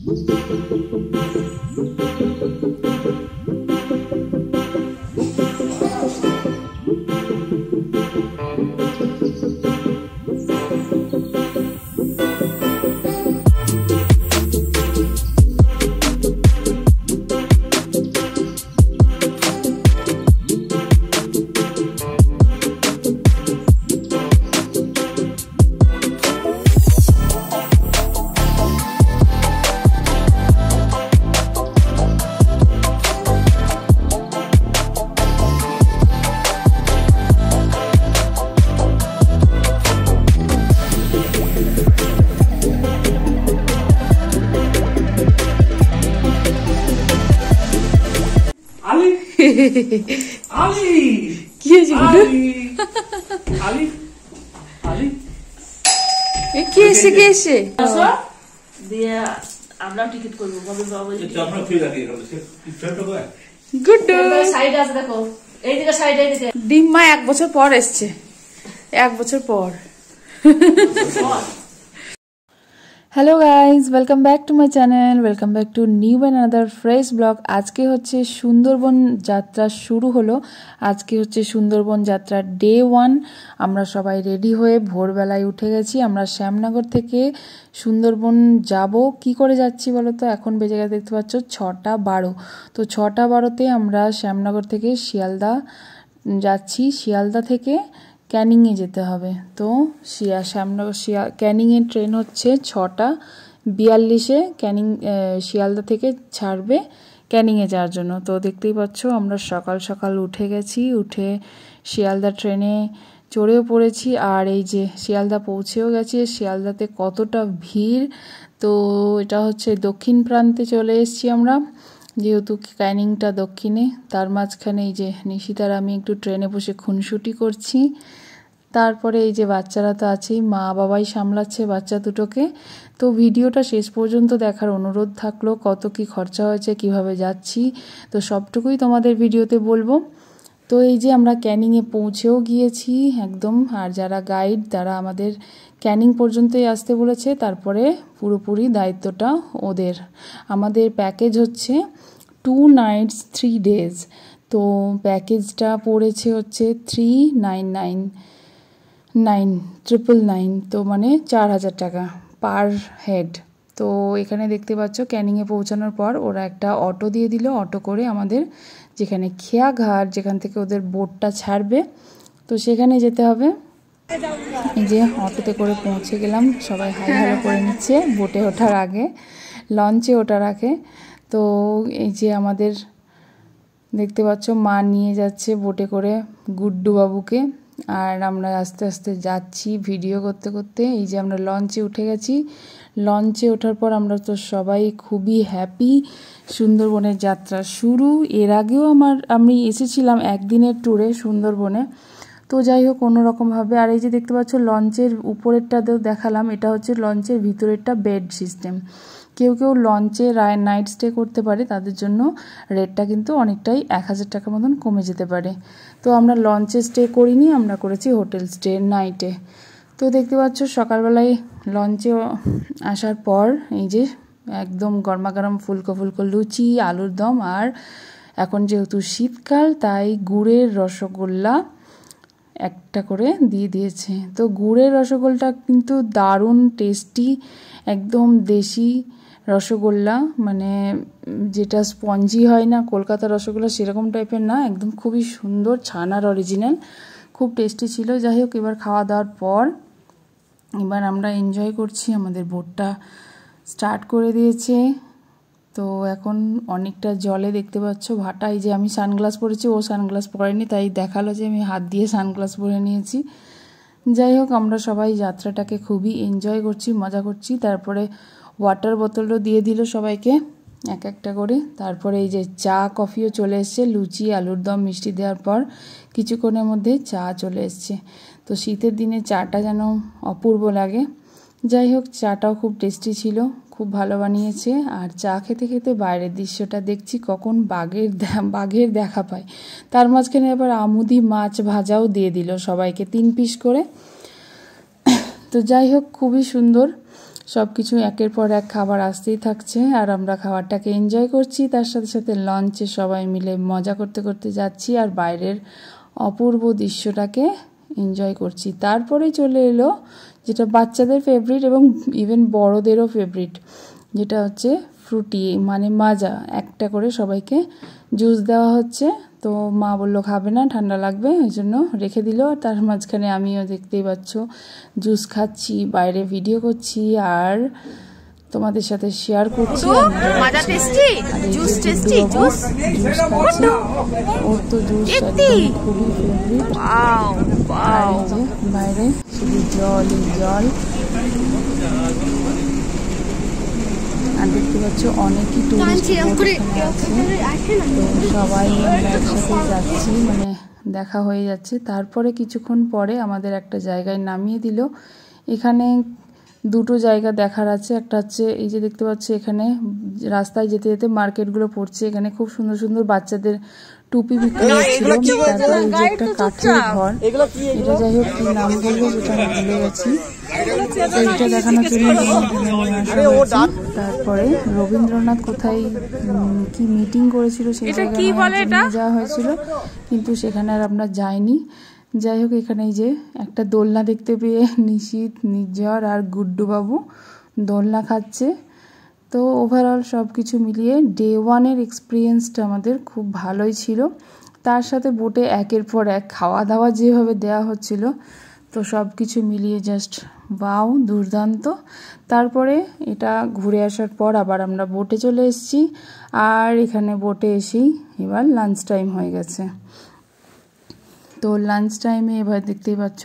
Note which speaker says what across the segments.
Speaker 1: কি হয়েছে কে এসে
Speaker 2: দিয়ে আমরা টিকিট করবো সাইড আছে দেখো এইদিকে সাইড এইদিকে
Speaker 1: ডিম্মা 1 বছর পর এসছে 1 বছর পর hello guys welcome back to my channel welcome back to new and another fresh blog आज के होच्छे सुंदरबन यात्रा शुरू हलो आज के होच्छे सुंदरबन यात्रा डे 1 आमरा सबाई रेडी हुए भोर बेलाय उठे गेছি आमरा श्यामनगर थेके सुंदरबन जाबो कि करे जाচ্ছি বলো তো এখন বেজে গেছে দেখতে পাচ্ছ 6টা 12 তো 6টা 12 তে আমরা শ্যামনগর থেকে শিয়ালদা যাচ্ছি শিয়ালদা থেকে ক্যানিংয়ে যেতে হবে তো শ্যামনগর ক্যানিংয়ে ট্রেন হচ্ছে 6টা 42-এ ক্যানিং শিয়ালদা থেকে ছাড়বে ক্যানিংয়ে যাওয়ার জন্য তো দেখতেই পাচ্ছ আমরা সকাল সকাল উঠে গেছি উঠে শিয়ালদা ট্রেনে চড়েও পড়েছি আর এই যে শিয়ালদা পৌঁছেও গেছি শিয়ালদাতে কতটা ভিড় তো এটা হচ্ছে দক্ষিণ প্রান্তে চলে এসেছি আমরা যেহেতু ক্যানিংটা দক্ষিণে তার মাঝখানে এই যে নিশিতার আমি একটু ট্রেনে বসে খুনসুটি করছি তারপরে এই যে বাচ্চারা তো আছেই মা বাবাই সামলাচ্ছে বাচ্চা দুটোকে তো ভিডিওটা শেষ পর্যন্ত দেখার অনুরোধ থাকলো কত কি খরচা হয়েছে কিভাবে যাচ্ছি তো সবটুকুই তোমাদের ভিডিওতে বলবো তো এই যে আমরা ক্যানিংয়ে পৌঁছেও গিয়েছি একদম আর যারা গাইড তারা আমাদের ক্যানিং পর্যন্তই আসতে বলেছে তারপরে পুরোপুরি দায়িত্বটা ওদের আমাদের প্যাকেজ হচ্ছে 2 nights 3 days তো প্যাকেজটা পড়েছে হচ্ছে 399 তো মানে 4000 টাকা পার হেড তো এখানে দেখতে পাচ্ছ ক্যানিংয়ে পৌঁছানোর পর ওরা একটা অটো দিয়ে দিল অটো করে আমাদের যেখানে খেয়াঘাট যেখান থেকে ওদের বোটটা ছাড়বে তো সেখানে যেতে হবে এই যে অটোতে করে পৌঁছে গেলাম সবাই হাই হ্যালো করে নিচ্ছে বোটে ওঠার আগে লঞ্চে ওঠার আগে তো এই যে আমাদের দেখতে পাচ্ছ মা নিয়ে যাচ্ছে বোটে করে গুড্ডু বাবুকে আর আমরা আস্তে আস্তে যাচ্ছি ভিডিও করতে করতে এই যে আমরা লঞ্চে উঠে গেছি লঞ্চে ওঠার পর আমরা তো সবাই খুবই হ্যাপি সুন্দরবনের যাত্রা শুরু এর আগেও আমি এসেছিলাম একদিনের ট্যুরে সুন্দরবনে তো যাই হোক কোনোরকমভাবে আর এই যে দেখতে পাচ্ছ লঞ্চের উপরেরটা দেখালাম এটা হচ্ছে লঞ্চের ভিতরেরটা বেড সিস্টেম কেউ কেউ লঞ্চে নাইট স্টে করতে পারে তাদের জন্য রেটটা কিন্তু অনেকটাই 1000 টাকা মতন কমে যেতে পারে তো আমরা লঞ্চে স্টে করিনি আমরা করেছি হোটেল স্টে নাইটে তো দেখতে পাচ্ছ সকালবেলায় লঞ্চে আসার পর এই যে একদম গরমাগরম ফুলকো ফুলকো লুচি আলুর দম আর এখন যেহেতু শীতকাল তাই গুড়ের রসগোল্লা একটা করে দিয়ে দিয়েছে তো গুড়ের রসগোল্লাটা কিন্তু দারুণ টেস্টি একদম দেশি রসগোল্লা মানে যেটা স্পঞ্জি হয় না কলকাতার রসগোল্লা সেরকম টাইপের না একদম খুবই সুন্দর ছানার অরিজিনাল খুব টেস্টি ছিল যাই হোক এবার খাওয়া দাওয়ার পর এবার আমরা এনজয় করছি আমাদের বোটটা স্টার্ট করে দিয়েছে তো এখন অনেকটা জলে দেখতে পাচ্ছ ভাটা এই যে আমি সানগ্লাস পরেছি ও সানগ্লাস পরেনি তাই দেখালো যে আমি হাত দিয়ে সানগ্লাস পরে নিয়েছি যাই হোক আমরা সবাই যাত্রাটাকে খুবই এনজয় করছি মজা করছি তারপরে ওয়াটার বোতলও দিয়ে দিল সবাইকে এক একটা করে তারপরে এই যে চা কফিও চলে এসছে লুচি আলুর দম মিষ্টি দেওয়ার পর কিছুক্ষণের মধ্যে চা চলে এসছে তো শীতের দিনে চাটা যেন অপূর্ব লাগে যাই হোক চাটাও খুব টেস্টি ছিল খুব ভালো বানিয়েছে আর চা খেতে খেতে বাইরের দৃশ্যটা দেখছি কখন বাঘের দেখা পায় তার মাঝখানে আবার আমুদি মাছ ভাজাও দিয়ে দিল সবাইকে 3 পিস করে তো যাই হোক খুবই সুন্দর সব কিছু একের পর এক খাবার আসতেই থাকছে আর আমরা খাবারটাকে এনজয় করছি, তার সাথে সাথে লঞ্চে সবাই মিলে মজা করতে করতে যাচ্ছি আর বাইরের অপূর্ব দৃশ্যটাকে এনজয় করছি। তারপরে চলে এলো যেটা বাচ্চাদের ফেভারিট এবং ইভেন বড়দেরও ফেভারিট, যেটা হচ্ছে ফ্রুটি মানে মাজা। একটা করে সবাইকে জুস দেওয়া হচ্ছে, তো মা বললো খাবে না, ঠান্ডা লাগবে, ওই জন্য রেখে দিল। তার মাঝখানে আমিও দেখতেই পাচ্ছ জুস খাচ্ছি, বাইরে ভিডিও করছি আর তোমাদের সাথে শেয়ার করছি।
Speaker 3: মাজা টেস্টি, জুস টেস্টি, জুস
Speaker 1: খাচ্ছি, ওর তো জুস একদম খুবই ফেভারিট। আর এই যে বাইরে শুধু জলই জল, আর দেখতে পাচ্ছ অনেকই টুরিস্ট আছে, তো সবাই আমরা একসাথে যাচ্ছি, মানে দেখা হয়ে যাচ্ছে। তারপরে কিছুক্ষণ পরে আমাদের একটা জায়গায় নামিয়ে দিল। এখানে দুটো জায়গা দেখার আছে, একটা হচ্ছে এই যে দেখতে পাচ্ছ এখানে রাস্তায় যেতে যেতে মার্কেটগুলো পড়ছে, এখানে খুব সুন্দর সুন্দর বাচ্চাদের টুপি বিক্রি হচ্ছিল। তারপরে এই যে একটা কাঠের ঘর, এটা যাই হোক কি নাম বলবো সেটা আমি ভুলে গেছি, এইটা দেখানোর জন্য তারপরে রবীন্দ্রনাথ কোথায় কি মিটিং করেছিল সেই জায়গায় নিয়ে যাওয়া হয়েছিল, কিন্তু সেখানে আর আমরা যাইনি। যাই হোক এখানে এই যে একটা দোলনা দেখতে পেয়ে নিশিত, নির্ঝর আর গুড্ডু বাবু দোলনা খাচ্ছে। তো ওভারঅল সব কিছু মিলিয়ে ডে 1-এর এক্সপিরিয়েন্সটা আমাদের খুব ভালোই ছিল। তার সাথে বোটে একের পর এক খাওয়া দাওয়া যেভাবে দেওয়া হচ্ছিল, তো সব কিছু মিলিয়ে জাস্ট ওয়াও, দুর্দান্ত। তারপরে এটা ঘুরে আসার পর আবার আমরা বোটে চলে এসেছি, আর এখানে বোটে এসেই এবার লাঞ্চ টাইম হয়ে গেছে। তো লাঞ্চ টাইমে এবার দেখতেই পাচ্ছ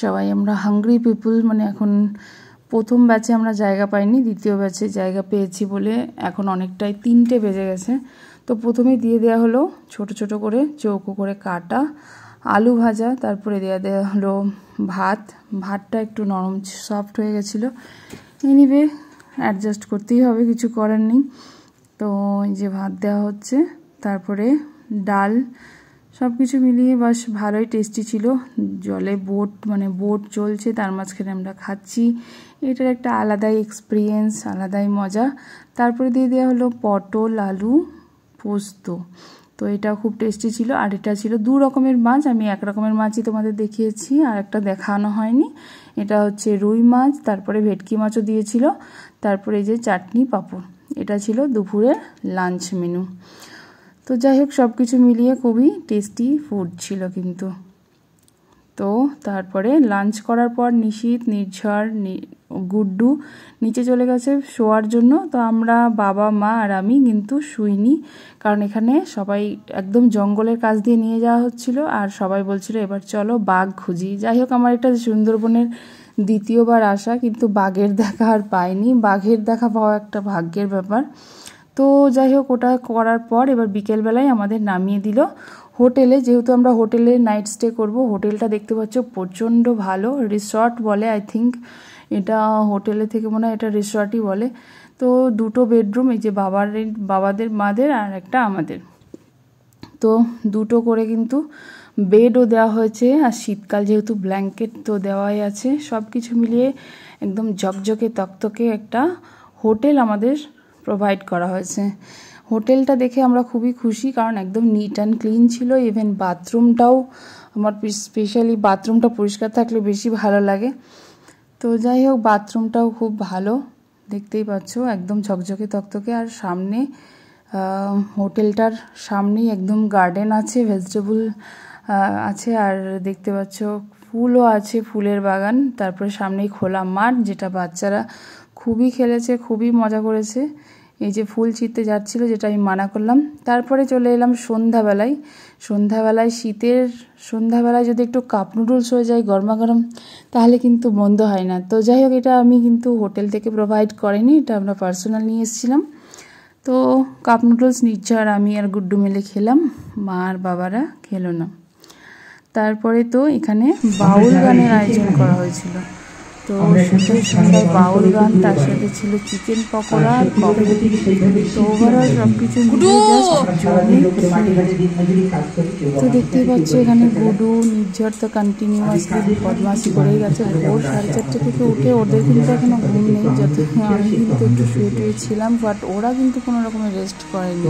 Speaker 1: সবাই আমরা হাংরি পিপুল, মানে এখন প্রথম ব্যাচে আমরা জায়গা পাইনি, দ্বিতীয় ব্যাচে জায়গা পেয়েছি বলে এখন অনেকটাই 3টে বেজে গেছে। তো প্রথমে দিয়ে দেওয়া হলো ছোট ছোট করে চৌকো করে কাটা আলু ভাজা, তারপরে দেওয়া হলো ভাতটা একটু নরম সফট হয়ে গেছিলো, এনিওয়ে অ্যাডজাস্ট করতেই হবে, কিছু করার নেই। তো এই যে ভাত দেওয়া হচ্ছে, তারপরে ডাল, সব কিছু মিলিয়ে বাস ভালোই টেস্টি ছিল। জলে বোট চলছে, তার মাঝখানে আমরা খাচ্ছি, এটার একটা আলাদাই এক্সপিরিয়েন্স, আলাদাই মজা। তারপরে দিয়ে দেওয়া হলো পটল আলু পোস্ত, তো এটা খুব টেস্টি ছিল। আর এটা ছিল 2 রকমের মাছ, আমি 1 রকমের মাছই তোমাদের দেখিয়েছি, আর একটা দেখানো হয়নি। এটা হচ্ছে রুই মাছ, তারপরে ভেটকি মাছও দিয়েছিল, তারপরে এই যে চাটনি পাঁপড়, এটা ছিল দুপুরের লাঞ্চ মেনু। তো যাই হোক সব কিছু মিলিয়ে খুবই টেস্টি ফুড ছিল কিন্তু। তো তারপরে লাঞ্চ করার পর নিশিত, নির্ঝর, গুড্ডু নিচে চলে গেছে শোয়ার জন্য। তো আমরা বাবা মা আর আমি কিন্তু শুইনি, কারণ এখানে সবাই একদম জঙ্গলের কাছ দিয়ে নিয়ে যাওয়া হচ্ছিল, আর সবাই বলছিল এবার চলো বাঘ খুঁজি। যাই হোক আমার এটা সুন্দরবনের দ্বিতীয়বার আসা, কিন্তু বাঘের দেখা আর পাইনি, বাঘের দেখা পাওয়া একটা ভাগ্যের ব্যাপার। তো যাই হোক ওটা করার পর এবার বিকেলবেলায় আমাদের নামিয়ে দিল হোটেলে, যেহেতু আমরা হোটেলে নাইট স্টে করব। হোটেলটা দেখতে পাচ্ছ প্রচণ্ড ভালো, রিসর্ট বলে আই থিঙ্ক, এটা হোটেলে থেকে মনে হয় এটা রিসর্টই বলে। তো 2টো বেডরুম, এই যে বাবাদের মাদের আর একটা আমাদের, তো 2টো করে কিন্তু বেডও দেওয়া হয়েছে, আর শীতকাল যেহেতু ব্ল্যাঙ্কেট তো দেওয়াই আছে। সব কিছু মিলিয়ে একদম ঝকঝকে তকতকে একটা হোটেল আমাদের প্রোভাইড করা হয়েছে। হোটেলটা দেখে আমরা খুবই খুশি, কারণ একদম নিট অ্যান্ড ক্লিন ছিল। ইভেন বাথরুমটাও, আমার স্পেশালি বাথরুমটা পরিষ্কার থাকলে বেশি ভালো লাগে। তো যাই হোক বাথরুমটাও খুব ভালো, দেখতেই পাচ্ছ একদম ঝকঝকে তকতকে। আর সামনে হোটেলটার সামনেই একদম গার্ডেন আছে, ভেজিটেবল আছে, আর দেখতে পাচ্ছ ফুলও আছে, ফুলের বাগান। তারপরে সামনেই খোলা মাঠ, যেটা বাচ্চারা খুবই খেলেছে, খুবই মজা করেছে। এই যে ফুল ছিঁড়তে যাচ্ছিল, যেটা আমি মানা করলাম। তারপরে চলে এলাম সন্ধ্যাবেলায় শীতের সন্ধ্যাবেলায় যদি একটু কাপ নুডলস হয়ে যায় গরমা গরম, তাহলে কিন্তু মন্দ হয় না। তো যাই হোক এটা আমি কিন্তু হোটেল থেকে প্রোভাইড করিনি, এটা আমরা পার্সোনাল নিয়ে এসেছিলাম। তো কাপ নুডলস নির্ঝর, আমি আর গুড্ডু মিলে খেলাম, মা আর বাবারা খেলো না। তারপরে তো এখানে বাউল গানের আয়োজন করা হয়েছিল, তো শীতের সন্ধ্যায় বাউল গান, তার সাথে ছিল চিকেন পকোড়া আর কফি। তো ওভারঅল সব কিছু মিলিয়ে জাস্ট জমে তো দেখতেই পাচ্ছ এখানে গুডু নির্ঝর তো কন্টিনিউয়াসলি বদমাশি করেই গেছে। ভোর 4:30 থেকে উঠে ওদের কিন্তু এখনো ঘুম নেই, যত আমি কিন্তু একটু শুয়ে ছিলাম, বাট ওরা কিন্তু কোনো রকমের রেস্ট করেনি,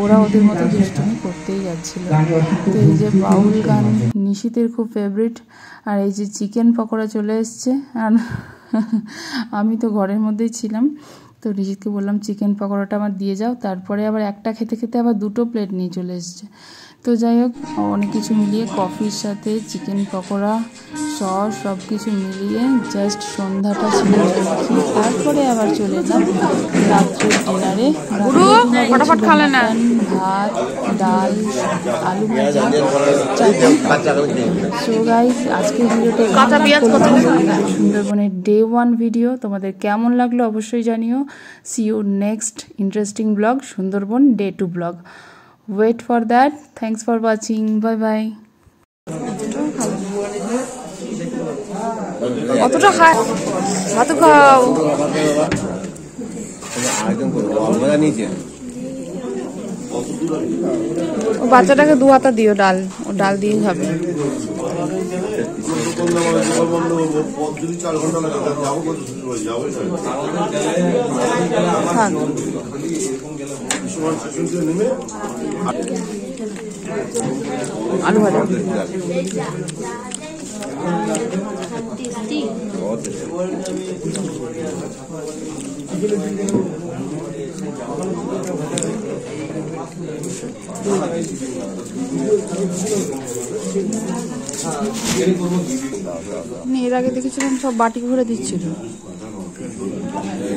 Speaker 1: ওরা ওদের মতো দুষ্টুমি করতেই যাচ্ছিল। তো এই যে বাউল গান নিশিতের খুব ফেভারিট, আর এই যে চিকেন পকোড়া চলে এসছে। আর আমি তো ঘরের মধ্যেই ছিলাম, তো রিজিতকে বললাম চিকেন পকোড়াটা আমার দিয়ে যাও, তারপরে আবার একটা খেতে খেতে আবার 2টো প্লেট নিয়ে চলে এসছে। তো যাই হোক অনেক কিছু মিলিয়ে কফির সাথে চিকেন পকোড়া সস সব কিছু মিলিয়ে জাস্ট সন্ধ্যাটা ছিল দেখি। তারপরে আবার চলে এলাম রাত্রের ডিনারে।
Speaker 3: ফটাফট খালে না,
Speaker 1: ভাত, ডাল, আলু ভাজা, চাটনি। সো গাইস আজকের ভিডিওটা সুন্দরবনের ডে 1 ভিডিও তোমাদের কেমন লাগলো অবশ্যই জানিও। See you next interesting blog, Sundarban day 2 blog. Wait for that. Thanks for watching. Bye bye.
Speaker 3: অতটা খায় ভাত খাও। ও বাচ্চাটাকে 2 হাতা দিও ডাল, ও ডাল দিয়ে খাবে। আলু এর আগে দেখেছিলাম সব বাটি ভরে দিচ্ছিল,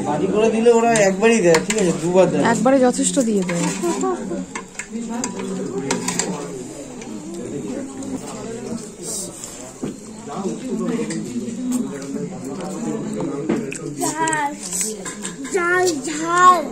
Speaker 4: বাটি করে দিলে ওরা একবারই দেয়, ঠিক আছে, 2বার দেয়,
Speaker 3: একবারে যথেষ্ট দিয়ে দেয়।
Speaker 5: ঝাল ঝাল